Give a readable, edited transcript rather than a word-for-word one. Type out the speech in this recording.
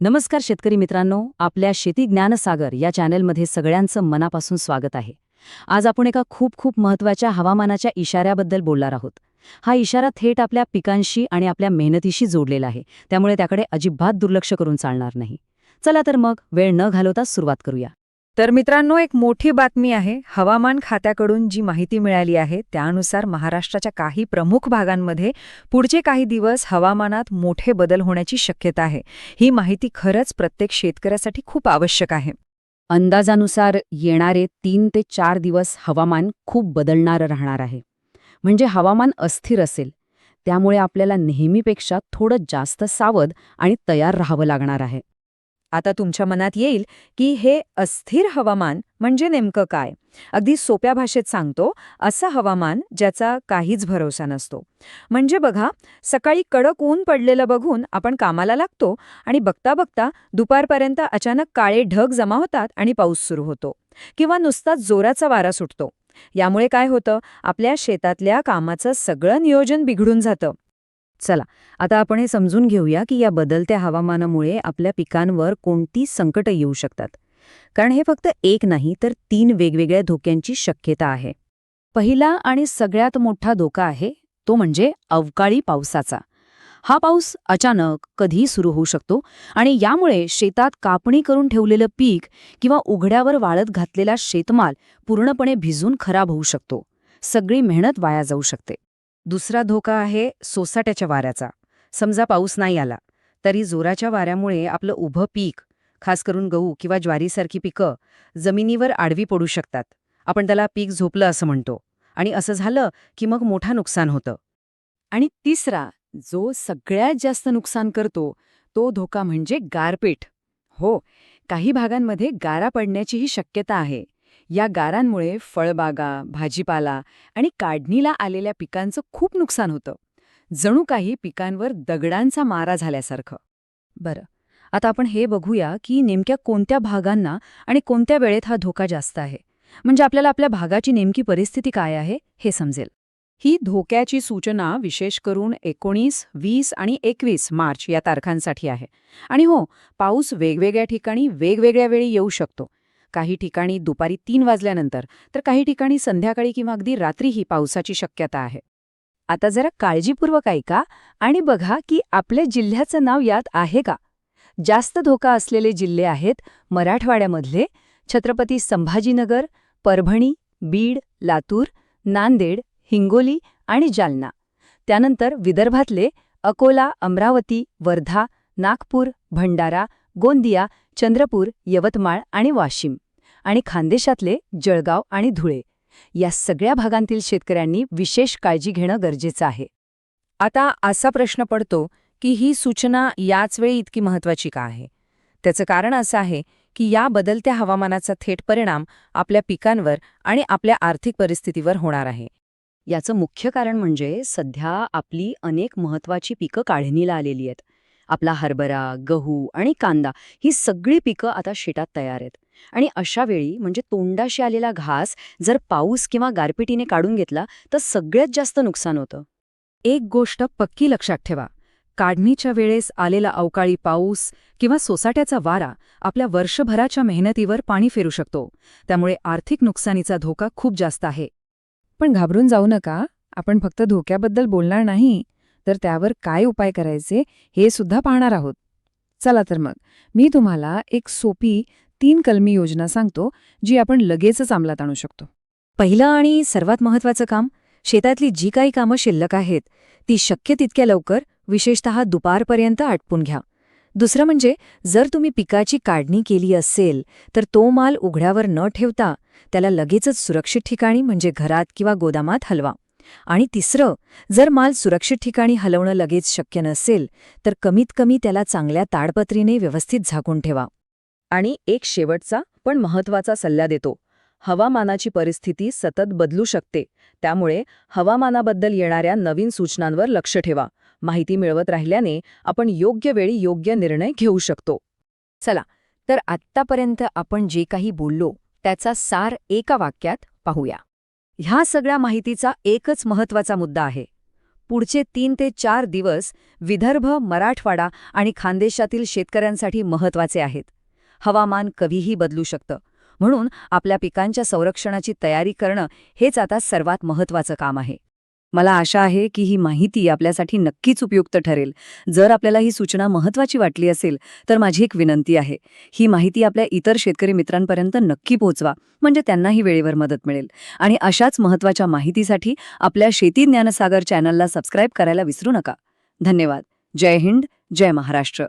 नमस्कार शेतकरी मित्रांनो, आपल्या शेती ज्ञानसागर या चॅनलमध्ये सगळ्यांचं मनापासून स्वागत आहे. आज आपण एका खूप खूप महत्त्वाच्या हवामानाच्या इशाऱ्याबद्दल बोलणार आहोत. हा इशारा थेट आपल्या पिकांशी आणि आपल्या मेहनतीशी जोडलेला आहे, त्यामुळे त्याकडे अजिबात दुर्लक्ष करून चालणार नाही. चला तर मग वेळ न घालवता सुरुवात करूया. तर मित्रांनो, एक मोठी बातमी आहे. हवामान खात्याकडून जी माहिती मिळाली आहे त्यानुसार महाराष्ट्राच्या काही प्रमुख भागांमध्ये पुढचे काही दिवस हवामानात मोठे बदल होण्याची शक्यता आहे. ही माहिती खरंच प्रत्येक शेतकऱ्यासाठी खूप आवश्यक आहे. अंदाजानुसार येणारे 3 ते 4 दिवस हवामान खूप बदलणारं राहणार आहे. म्हणजे हवामान अस्थिर असेल, त्यामुळे आपल्याला नेहमीपेक्षा थोडं जास्त सावध आणि तयार राहावं लागणार आहे. आता तुमच्या मनात येईल की हे अस्थिर हवामान म्हणजे नेमकं काय. अगदी सोप्या भाषेत सांगतो, असं हवामान ज्याचा काहीच भरोसा नसतो. म्हणजे बघा, सकाळी कडक ऊन पडलेलं बघून आपण कामाला लागतो आणि बघता बघता दुपारपर्यंत अचानक काळे ढग जमा होतात आणि पाऊस सुरू होतो, किंवा नुसताच जोराचा वारा सुटतो. यामुळे काय होतं, आपल्या शेतातल्या कामाचं सगळं नियोजन बिघडून जातं. चला, आता आपण हे समजून घेऊया की या बदलत्या हवामानामुळे आपल्या पिकांवर कोणती संकटं येऊ शकतात. कारण हे फक्त एक नाही तर 3 वेगवेगळ्या धोक्यांची शक्यता आहे. पहिला आणि सगळ्यात मोठा धोका आहे तो म्हणजे अवकाळी पावसाचा. हा पाऊस अचानक कधीही सुरू होऊ शकतो आणि यामुळे शेतात कापणी करून ठेवलेलं पीक किंवा उघड्यावर वाळत घातलेला शेतमाल पूर्णपणे भिजून खराब होऊ शकतो. सगळी मेहनत वाया जाऊ शकते. दुसरा धोका आहे सोसाट्याच्या वाऱ्याचा. समजा पाऊस नाही आला तरी जोराच्या वाऱ्यामुळे आपलं उभं पीक, खास करून गहू किंवा ज्वारीसारखी पिकं, जमिनीवर आडवी पडू शकतात. आपण त्याला पीक झोपलं असं म्हणतो. आणि असं झालं की मग मोठं नुकसान होतं. आणि तिसरा, जो सगळ्यात जास्त नुकसान करतो, तो धोका म्हणजे गारपीट. हो, काही भागांमध्ये गारा पडण्याचीही शक्यता आहे. या गारांमुळे फळबागा, भाजीपाला आणि काढणीला आलेल्या पिकांचं खूप नुकसान होतं. जणू काही पिकांवर दगडांचा मारा झाल्यासारखं. बरं, आता आपण हे बघूया की नेमक्या कोणत्या भागांना आणि कोणत्या वेळेत हा धोका जास्त आहे. म्हणजे आपल्याला आपल्या भागाची नेमकी परिस्थिती काय आहे हे समजेल. ही धोक्याची सूचना विशेष करून 19, 20 आणि 21 मार्च या तारखांसाठी आहे. आणि हो, पाऊस वेगवेगळ्या ठिकाणी वेगवेगळ्या वेळी येऊ शकतो. काही ठिकाणी दुपारी 3 वाजल्यानंतर, तर काही ठिकाणी संध्याकाळी किंवा अगदी रात्रीही पावसाची शक्यता आहे. आता जरा काळजीपूर्वक ऐका आणि बघा की आपल्या जिल्ह्याचं नाव यात आहे का. जास्त धोका असलेले जिल्हे आहेत मराठवाड्यामधले छत्रपती संभाजीनगर, परभणी, बीड, लातूर, नांदेड, हिंगोली आणि जालना. त्यानंतर विदर्भातले अकोला, अमरावती, वर्धा, नागपूर, भंडारा, गोंदिया, चंद्रपूर, यवतमाळ आणि वाशिम. आणि खानदेशातले जळगाव आणि धुळे. या सगळ्या भागांतील शेतकऱ्यांनी विशेष काळजी घेणं गरजेचं आहे. आता असा प्रश्न पडतो की ही सूचना याच वेळी इतकी महत्त्वाची का आहे. त्याचं कारण असं आहे की या बदलत्या हवामानाचा थेट परिणाम आपल्या पिकांवर आणि आपल्या आर्थिक परिस्थितीवर होणार आहे. याचं मुख्य कारण म्हणजे सध्या आपली अनेक महत्त्वाची पिकं काढणीला आलेली आहेत. आपला हरभरा, गहू आणि कांदा ही सगळी पिकं आता शेतात तयार आहेत. आणि अशा वेळी म्हणजे तोंडाशी आलेला घास जर पाऊस किंवा गारपिटीने काढून घेतला तर सगळ्यात जास्त नुकसान होतं. एक गोष्ट पक्की लक्षात ठेवा, काढणीच्या वेळेस आलेला अवकाळी पाऊस किंवा सोसाट्याचा वारा आपल्या वर्षभराच्या मेहनतीवर पाणी फेरू शकतो. त्यामुळे आर्थिक नुकसानीचा धोका खूप जास्त आहे. पण घाबरून जाऊ नका, आपण फक्त धोक्याबद्दल बोलणार नाही, तर त्यावर काय उपाय करायचे हे सुद्धा पाहणार आहोत. चला तर मग, मी तुम्हाला एक सोपी 3 कलमी योजना सांगतो, जी आपण लगेचच अंमलात आणू शकतो. पहिलं आणि सर्वात महत्त्वाचं काम, शेतातली जी काही कामं शिल्लक आहेत ती शक्य तितक्या लवकर, विशेषतः दुपारपर्यंत आटपून घ्या. दुसरं म्हणजे जर तुम्ही पिकाची काढणी केली असेल तर तो माल उघड्यावर न ठेवता त्याला लगेचच सुरक्षित ठिकाणी म्हणजे घरात किंवा गोदामात हलवा. आणि तिसरं, जर माल सुरक्षित ठिकाणी हलवणं लगेच शक्य नसेल तर कमीत कमी त्याला चांगल्या ताडपत्रीने व्यवस्थित झाकून ठेवा. आणि एक शेवटचा पण महत्त्वाचा सल्ला देतो. हवामानाची परिस्थिती सतत बदलू शकते, त्यामुळे हवामानाबद्दल येणाऱ्या नवीन सूचनांवर लक्ष ठेवा. माहिती मिळवत राहिल्याने आपण योग्य वेळी योग्य निर्णय घेऊ शकतो. चला, तर आत्तापर्यंत आपण जे काही बोललो त्याचा सार एका वाक्यात पाहूया. ह्या सगळ्या माहितीचा एकच महत्त्वाचा मुद्दा आहे. पुढचे 3 ते 4 दिवस विदर्भ, मराठवाडा आणि खानदेशातील शेतकऱ्यांसाठी महत्त्वाचे आहेत. हवामान कधीही बदलू शकतं. म्हणून आपल्या पिकांच्या संरक्षणाची तयारी करणं हेच आता सर्वात महत्त्वाचं काम आहे. मला आशा आहे की ही माहिती आपल्यासाठी नक्कीच उपयुक्त ठरेल. जर आपल्याला ही सूचना महत्त्वाची वाटली असेल तर माझी एक विनंती आहे. ही माहिती आपल्या इतर शेतकरी मित्रांपर्यंत नक्की पोहोचवा, म्हणजे त्यांनाही वेळेवर मदत मिळेल. आणि अशाच महत्त्वाच्या माहितीसाठी आपल्या शेती ज्ञानसागर चॅनलला सबस्क्राईब करायला विसरू नका. धन्यवाद. जय हिंद, जय महाराष्ट्र.